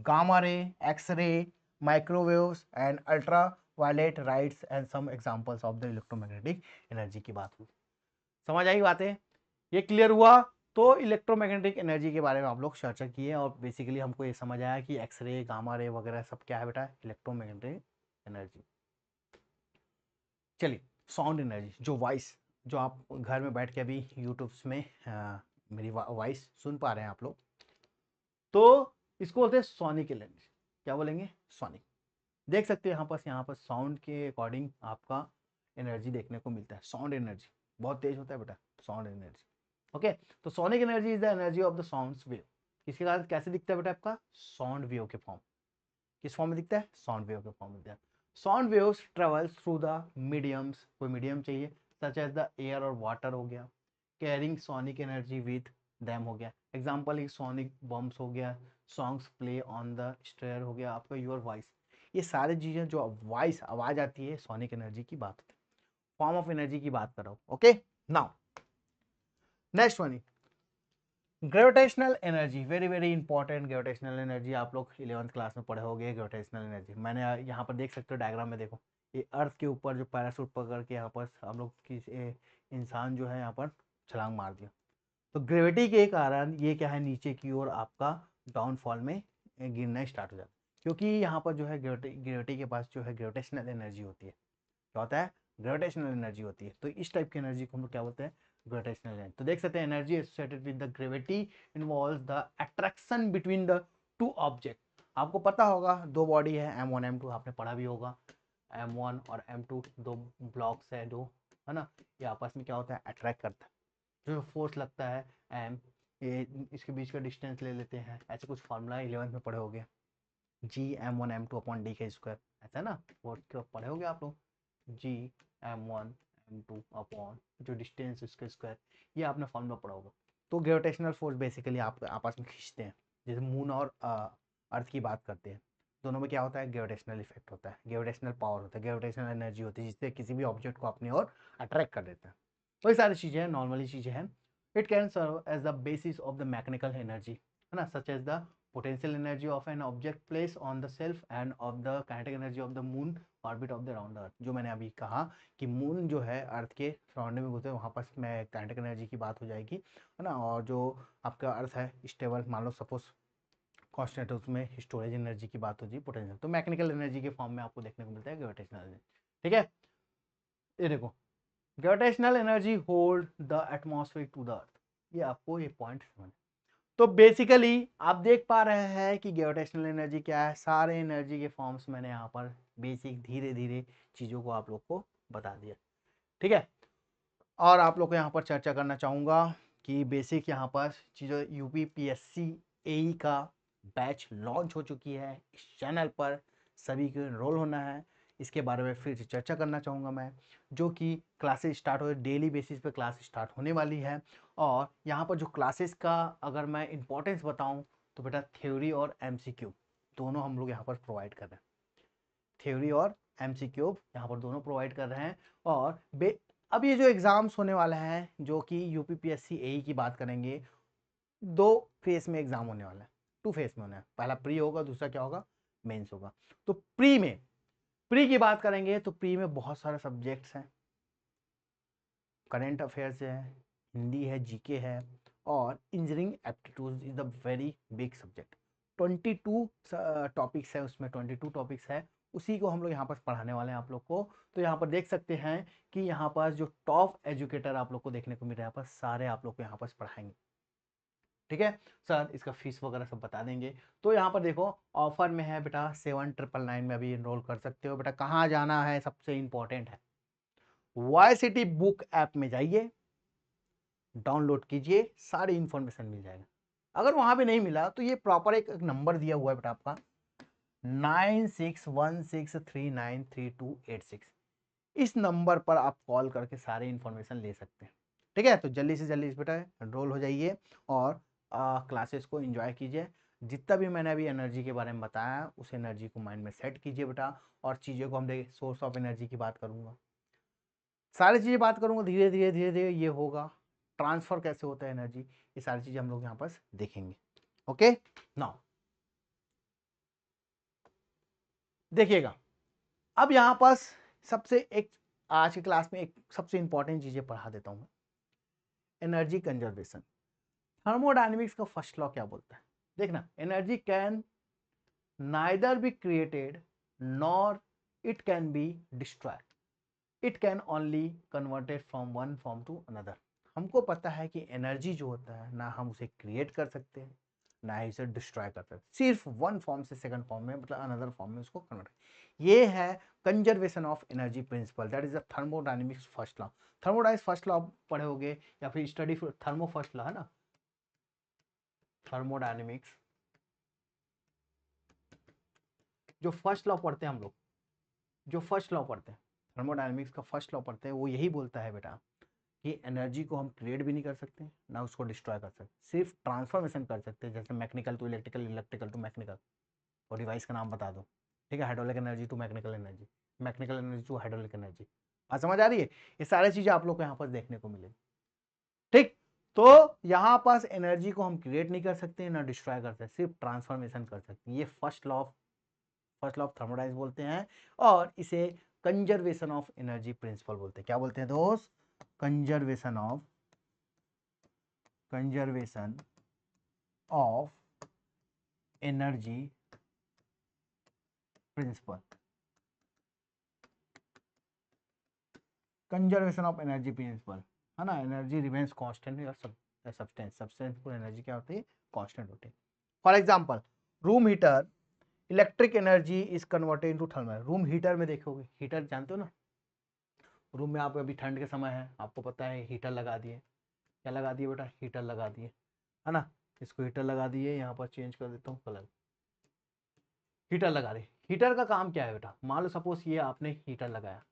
gamma ray, x-ray, microwaves and ultraviolet rays and some examples of the electromagnetic energy की बात हुई। समझ आई बातें? ये clear हुआ? तो electromagnetic energy के बारे में आप लोग चर्चा किए और बेसिकली हमको ये समझ आया कि एक्सरे, गामा रे वगैरह सब क्या है बेटा, इलेक्ट्रोमैग्नेटिक एनर्जी। चलिए, साउंड एनर्जी, जो वॉइस, जो आप घर में बैठ के अभी यूट्यूब में मेरी वॉइस सुन पा रहे हैं आप लोग, तो इसको बोलते हैं सोनिक एनर्जी। क्या बोलेंगे? सोनिक। देख सकते हैं यहाँ पर साउंड के अकॉर्डिंग आपका एनर्जी देखने को मिलता है। साउंड एनर्जी बहुत तेज होता है बेटा, साउंड एनर्जी। ओके, तो sonic energy is the energy of the sound wave. इसके बाद कैसे दिखता है बेटा आपका? साउंड वेव के फॉर्म। किस फॉर्म में दिखता है? साउंड वेव के फॉर्म में दिखता है। Sound waves travels through the mediums, कोई मीडियम चाहिए, सच एज द एयर और वाटर हो गया, carrying sonic energy with them हो गया। एग्जाम्पल सोनिक बम्स हो गया, songs play on the stereo हो गया, आपका योर वॉइस। ये सारी चीजें जो वॉइस आवाज आती है, सोनिक एनर्जी की बात होती है, फॉर्म ऑफ एनर्जी की बात कर रहा हूं। Okay, now next one, gravitational energy, very very important. Gravitational energy आप लोग 11th क्लास में पढ़े होंगे। ग्रेविटेशनल एनर्जी मैंने यहाँ पर देख सकते हो डायग्राम में, देखो ये अर्थ के ऊपर जो पैराशूट पकड़ के यहाँ पर हम लोग की इंसान जो है यहाँ पर छलांग मार दिया, तो ग्रेविटी के कारण ये क्या है, नीचे की ओर आपका डाउनफॉल में गिरना स्टार्ट हो जाता है, क्योंकि यहाँ पर जो है ग्रेविटी के पास जो है ग्रेविटेशनल एनर्जी होती है। क्या होता है? ग्रेविटेशनल एनर्जी होती है। तो इस टाइप की एनर्जी को हम लोग क्या बोलते हैं? Gravitational energy. तो देख सकते हैं energy associated with the gravity involves the attraction between the two object. आपको पता होगा दो बॉडी है M1 M2, आपने पढ़ा भी होगा। M1 और M2 दो ब्लॉक्स है, दो, है ना, ये आपस में क्या होता है? अट्रैक्ट करता है। जो फोर्स लगता है M, ये इसके बीच का डिस्टेंस ले लेते हैं, ऐसे कुछ फार्मूला 11th में पढ़े होगे, G M1 M2 upon D का स्क्वायर, ऐसा ना, वो पढ़े होगे आप लोग, G M1 M2 अपॉन जो डिस्टेंस इसका स्क्वायर, ये आपने फॉर्मूला पढ़ा होगा। तो ग्रेविटेशनल फोर्स बेसिकली आप आपस में खींचते हैं, जैसे मून और अर्थ की बात करते हैं, दोनों में क्या होता है? ग्रेविटेशनल इफेक्ट होता है, ग्रेविटेशनल पावर होता है, ग्रेविटेशनल एनर्जी होती है, जिससे किसी भी ऑब्जेक्ट को अपनी ओर अट्रैक्ट कर देता है। तो ये सारी चीजें हैं, नॉर्मली चीजें हैं। It can serve as the basis of the mechanical energy, है ना, such as the potential energy of an object placed on the shelf and of the kinetic energy of the moon orbit of the round earth। जो मैंने अभी कहा कि moon जो है अर्थ के सराउंडिंग में घूमते हैं, वहाँ पर में काइनेटिक एनर्जी की बात हो जाएगी, है ना, और जो आपका अर्थ है स्टेबल, मान लो सपोज कॉन्स्टेंट, उसमें स्टोरेज एनर्जी की बात हो जी, पोटेंशियल। तो मैकेनिकल एनर्जी के फॉर्म में आपको देखने को मिलता है ग्रेविटेशनल एनर्जी। ठीक है, ये देखो, gravitational energy hold the atmosphere to the earth, ये आपको ये पॉइंट समझ। तो बेसिकली आप देख पा रहे हैं कि ग्रेविटेशनल एनर्जी क्या है, सारे एनर्जी के फॉर्म्स मैंने यहाँ पर बेसिक धीरे धीरे चीज़ों को आप लोग को बता दिया। ठीक है, और आप लोग को यहाँ पर चर्चा करना चाहूँगा कि बेसिक यहाँ पर चीज़ों, UPPSC AE का बैच लॉन्च हो चुकी है, इस चैनल पर सभी को एनरोल होना है, इसके बारे में फिर से चर्चा करना चाहूँगा मैं, जो कि क्लासेस स्टार्ट हो, डेली बेसिस पे क्लास स्टार्ट होने वाली है। और यहाँ पर जो क्लासेस का अगर मैं इंपॉर्टेंस बताऊँ तो बेटा थ्योरी और MCQ दोनों हम लोग यहाँ पर प्रोवाइड कर रहे हैं, थ्योरी और MCQ यहाँ पर दोनों प्रोवाइड कर रहे हैं। और अब ये जो एग्जाम्स होने वाले हैं, जो कि UPPSC AE की बात करेंगे, दो फेस में एग्जाम होने वाला है, 2 फेस में होना है, पहला प्री होगा, दूसरा क्या होगा? मेंस होगा। तो प्री की बात करेंगे तो प्री में बहुत सारे सब्जेक्ट्स हैं, करंट अफेयर्स है, हिंदी है, GK है, और engineering aptitude is the very big subject. 22 topics है उसमें, 22 टॉपिक्स है, उसी को हम लोग यहाँ पर पढ़ाने वाले हैं आप लोग को। तो यहाँ पर देख सकते हैं कि यहाँ पर जो टॉप एजुकेटर आप लोग को देखने को मिल रहा है, यहाँ पर सारे आप लोग को यहाँ पर पढ़ाएंगे। ठीक है सर, इसका फीस वगैरह सब बता देंगे। तो यहाँ पर देखो ऑफर में है बेटा, 7999 में अभी एनरोल कर सकते हो बेटा। कहाँ जाना है? सबसे इंपॉर्टेंट है, YCT बुक ऐप में जाइए, डाउनलोड कीजिए, सारी इंफॉर्मेशन मिल जाएगा। अगर वहां पे नहीं मिला तो ये प्रॉपर एक नंबर दिया हुआ है बेटा आपका, 9616393286, इस नंबर पर आप कॉल करके सारे इंफॉर्मेशन ले सकते हैं। ठीक है, तो जल्दी से जल्दी इस बेटा एनरोल हो जाइए और क्लासेस को एंजॉय कीजिए। जितना भी मैंने अभी एनर्जी के बारे में बताया, उस एनर्जी को माइंड में सेट कीजिए बेटा, और चीज़ों को हम देखें, सोर्स ऑफ एनर्जी की बात करूंगा, सारी चीज़ें बात करूंगा, धीरे धीरे धीरे धीरे ये होगा, ट्रांसफर कैसे होता है एनर्जी, ये सारी चीज़ें हम लोग यहाँ पर देखेंगे। ओके, नाउ देखिएगा, अब यहाँ पास सबसे एक आज की क्लास में एक सबसे इंपॉर्टेंट चीजें पढ़ा देता हूँ, एनर्जी कंजर्वेशन। थर्मोडायनेमिक्स का फर्स्ट लॉ क्या बोलता है? देखना, energy can neither be created nor it can be destroyed, it can only converted from one form to another. हमको पता है कि एनर्जी जो होता है ना हम उसे क्रिएट कर सकते हैं ना ही उसे डिस्ट्रॉय कर सकते, सिर्फ वन फॉर्म से सेकंड फॉर्म में मतलब अनदर फॉर्म में उसको कन्वर्ट। ये है conservation of energy principal, that is the thermodynamics first law. Thermodynamics first law पढ़े होगे या फिर स्टडी थर्मो फर्स्ट लॉ है ना, थर्मोडायनेमिक्स जो फर्स्ट लॉ पढ़ते हैं हम लोग, जो फर्स्ट लॉ पढ़ते हैं थर्मोडायनेमिक्स का फर्स्ट लॉ पढ़ते हैं, वो यही बोलता है बेटा कि एनर्जी को हम क्रिएट भी नहीं कर सकते ना उसको डिस्ट्रॉय कर सकते, सिर्फ ट्रांसफॉर्मेशन कर सकते हैं, जैसे mechanical to electrical, electrical to mechanical. और डिवाइस का नाम बता दो, ठीक है, hydraulic energy to mechanical energy, mechanical energy to hydraulic energy. बात समझ आ रही है? ये सारी चीजें आप लोग को यहाँ पर देखने को मिलेगी, ठीक। तो यहाँ पास एनर्जी को हम क्रिएट नहीं कर सकते ना डिस्ट्रॉय कर सकते, सिर्फ ट्रांसफॉर्मेशन कर सकते हैं। ये फर्स्ट लॉ ऑफ थर्मोडायनेमिक्स बोलते हैं, और इसे कंजर्वेशन ऑफ एनर्जी प्रिंसिपल बोलते हैं। क्या बोलते हैं दोस्त? Conservation of energy principal, conservation of energy principal, है ना। एनर्जी रिमेन्स कांस्टेंट और सब्सटेंस को एनर्जी क्या होती है? कांस्टेंट होती है। For example, room heater electric energy is converted into thermal. Room heater में देखोगे, हीटर जानते हो ना, रूम में आप अभी ठंड के समय है, आपको पता है हीटर लगा दिए, क्या लगा दिए बेटा? हीटर लगा दिए, है ना। इसको हीटर लगा दिए, यहाँ पर चेंज कर देता हूँ कलर, हीटर लगा दिए। हीटर का काम क्या है बेटा? मान लो सपोज ये आपने हीटर लगाया,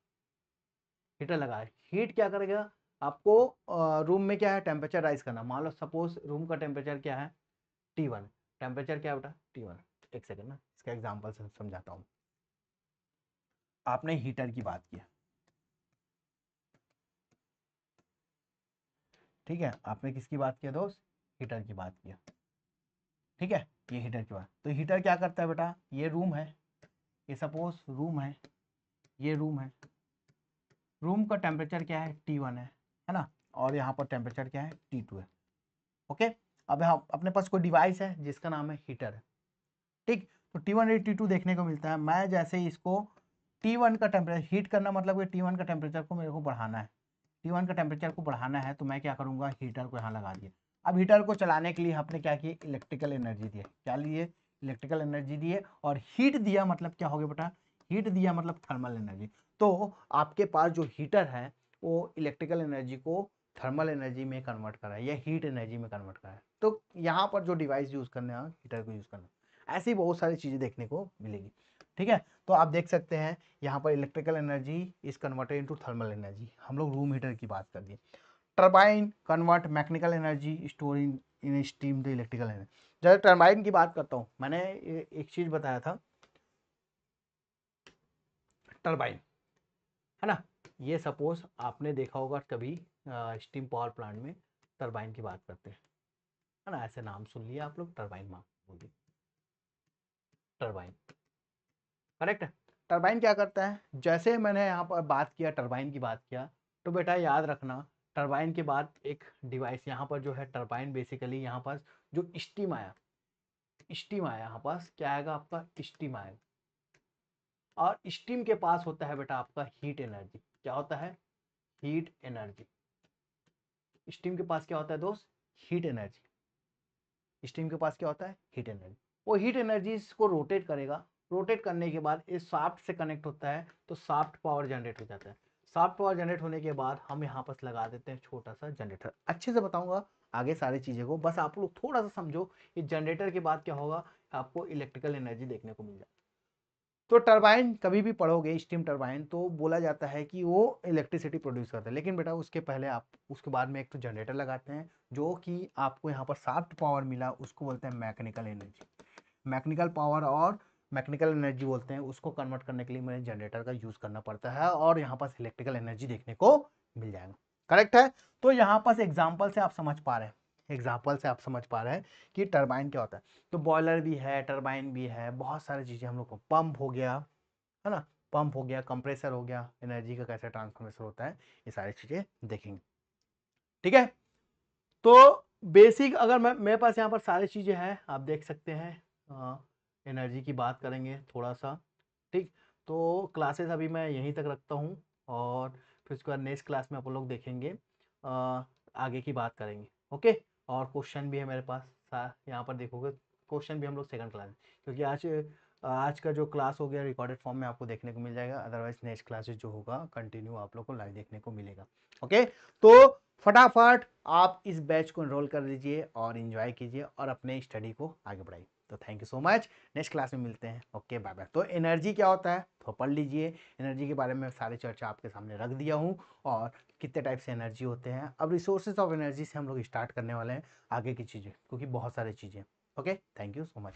हीटर लगाया, हीट क्या करेगा आपको? रूम में क्या है? टेम्परेचर राइज करना। मान लो सपोज रूम का टेम्परेचर क्या है? T1। टेम्परेचर क्या है बेटा? T1। एक सेकंड ना, इसका एग्जांपल से समझाता हूँ। आपने हीटर की बात किया, ठीक है, आपने किसकी बात किया दोस्त? हीटर की बात किया, ठीक है। ये हीटर की बात, तो हीटर क्या करता है बेटा? ये रूम है, ये सपोज रूम है, ये रूम है, रूम का टेम्परेचर क्या है? T1 है ना, और यहाँ पर टेम्परेचर क्या है? T2 है, ओके। अब यहाँ अपने पास कोई डिवाइस है जिसका नाम है हीटर है, ठीक। तो T1 और T2 देखने को मिलता है। मैं जैसे ही इसको T1 का टेम्परेचर हीट करना, मतलब कि T1 का टेम्परेचर को मेरे को बढ़ाना है, T1 का टेम्परेचर को बढ़ाना है, तो मैं क्या करूंगा? हीटर को यहाँ लगा दिया। अब हीटर को चलाने के लिए आपने क्या किया? इलेक्ट्रिकल एनर्जी दिए। क्या लिए? इलेक्ट्रिकल एनर्जी दिए, और हीट दिया मतलब क्या हो गया बेटा? हीट दिया मतलब थर्मल एनर्जी। तो आपके पास जो हीटर है वो इलेक्ट्रिकल एनर्जी को थर्मल एनर्जी में कन्वर्ट कर रहा है या हीट एनर्जी में कन्वर्ट कर रहा है। तो यहाँ पर जो डिवाइस यूज करने हैं, हीटर को यूज करना, ऐसी बहुत सारी चीजें देखने को मिलेगी, ठीक है। तो आप देख सकते हैं यहाँ पर electrical energy is converted into thermal energy. हम लोग रूम हीटर की बात कर दिए। Turbine convert mechanical energy storing in steam to electrical energy. जब टरबाइन की बात करता हूँ, मैंने एक चीज बताया था, टरबाइन, है ना। ये सपोज आपने देखा होगा कभी स्टीम पावर प्लांट में टरबाइन की बात करते हैं, है ना, ऐसे नाम सुन लिया आप लोग, टरबाइन माँ बोलिए, टरबाइन, करेक्ट है। टरबाइन क्या करता है? जैसे मैंने यहाँ पर बात किया, टरबाइन की बात किया, तो बेटा याद रखना, टरबाइन के बाद एक डिवाइस यहाँ पर जो है टरबाइन, बेसिकली यहाँ पर जो स्टीम आया यहाँ पास क्या आएगा? आपका स्टीम आएगा, और स्टीम के पास होता है बेटा आपका हीट एनर्जी। क्या होता है? Heat energy. स्टीम के पास क्या होता है दोस्त? Heat energy. स्टीम के पास क्या होता है? Heat energy. वो हीट एनर्जी को रोटेट करेगा, रोटेट करने के बाद इस शाफ्ट से कनेक्ट होता है, तो शाफ्ट पावर जनरेट हो जाता है। शाफ्ट पावर जनरेट होने के बाद हम यहाँ पर लगा देते हैं छोटा सा जनरेटर। अच्छे से बताऊंगा आगे सारी चीजें को, बस आप लोग थोड़ा सा समझो। इस जनरेटर के बाद क्या होगा? आपको इलेक्ट्रिकल एनर्जी देखने को मिल जाए। तो टरबाइन कभी भी पढ़ोगे, स्टीम टरबाइन, तो बोला जाता है कि वो इलेक्ट्रिसिटी प्रोड्यूस करता है, लेकिन बेटा उसके पहले आप उसके बाद में एक तो जनरेटर लगाते हैं, जो कि आपको यहाँ पर शाफ्ट पावर मिला, उसको बोलते हैं मैकेनिकल एनर्जी। मैकेनिकल पावर और मैकेनिकल एनर्जी बोलते हैं, उसको कन्वर्ट करने के लिए मुझे जनरेटर का यूज करना पड़ता है, और यहाँ पास इलेक्ट्रिकल एनर्जी देखने को मिल जाएगा, करेक्ट है। तो यहाँ पास एग्जाम्पल से आप समझ पा रहे हैं, एग्जाम्पल से आप समझ पा रहे हैं कि टरबाइन क्या होता है। तो बॉयलर भी है, टरबाइन भी है, बहुत सारी चीजें हम लोग को, पंप हो गया, है ना, पंप हो गया, कंप्रेसर हो गया, एनर्जी का कैसे ट्रांसफॉर्मेशन होता है, ये सारी चीजें देखेंगे। ठीक है, तो बेसिक अगर मेरे पास यहाँ पर सारी चीजें हैं, आप देख सकते हैं। एनर्जी की बात करेंगे थोड़ा सा, ठीक। तो क्लासेस अभी मैं यहीं तक रखता हूँ, और फिर उसके बाद नेक्स्ट क्लास में आप लोग देखेंगे, आगे की बात करेंगे। ओके, और क्वेश्चन भी है मेरे पास, यहाँ पर देखोगे क्वेश्चन भी हम लोग सेकंड क्लास, क्योंकि आज का जो क्लास हो गया रिकॉर्डेड फॉर्म में आपको देखने को मिल जाएगा, अदरवाइज नेक्स्ट क्लासेस जो होगा कंटिन्यू आप लोग को लाइव देखने को मिलेगा। ओके, तो फटाफट आप इस बैच को एनरोल कर लीजिए और एंजॉय कीजिए और अपने स्टडी को आगे बढ़ाइए। तो thank you so much, next class में मिलते हैं। Okay, bye bye. तो एनर्जी क्या होता है तो पढ़ लीजिए, एनर्जी के बारे में सारी चर्चा आपके सामने रख दिया हूँ, और कितने टाइप से एनर्जी होते हैं। अब रिसोर्सेज ऑफ एनर्जी से हम लोग स्टार्ट करने वाले हैं आगे की चीज़ें, क्योंकि बहुत सारी चीज़ें। Okay, thank you so much.